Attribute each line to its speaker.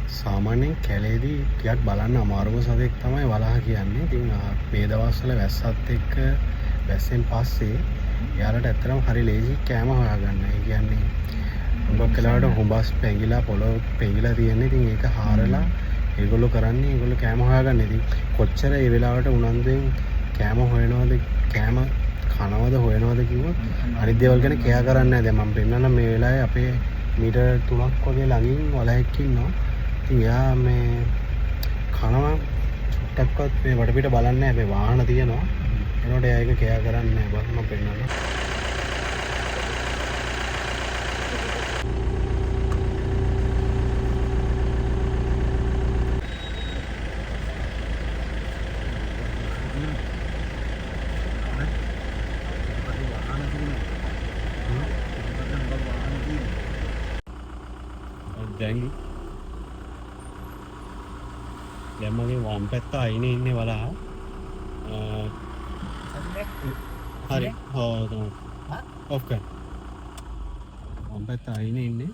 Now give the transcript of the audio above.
Speaker 1: සාමාන්‍යයෙන් කැලේදී ටිකක් බලන්න අමාරුම සතෙක් තමයි වලහා කියන්නේ. ඉතින් මේ දවස්වල වැස්සත් එක්ක වැස්සෙන් පස්සේ එයාලට ඇත්තටම හරි ලේසි කෑම හොයාගන්න. ඒ කියන්නේ හුඟක් වෙලාවට හුඹස් පැංගිලා පොළොව පැංගිලා තියෙන්නේ. ඉතින් ඒක හාරලා ඒගොල්ලෝ කරන්නේ ඒගොල්ලෝ කෑම හොයාගන්න. ඉතින් කොච්චර ඒ වෙලාවට උනන්දුවෙන් කෑම හොයනවද කෑම කනවද හොයනවද කිව්වොත් අනිත් දේවල් ගැන කෙයා කරන්නේ නැහැ. දැන් මම පෙන්නන්න මේ වෙලාවේ අපේ මීටර් 3ක් වගේ ළඟින් වලහෙක් ඉන්නවා. ඉතින් එයා මේ කනවා චුට්ටක්වත් මේ වටපිට බලන්නේ නැහැ. මේ වාහන තියෙනවා. එනකොට එයා ඒක කෙයා කරන්නේ නැහැ. බලන්න මම පෙන්නන්න. දැන් මගේ වම් පැත්ත අයිනේ ඉන්නේ වලහා. හරි. ඔව් තමයි. ඔෆ් කර. වම් පැත්ත අයිනේ ඉන්නේ.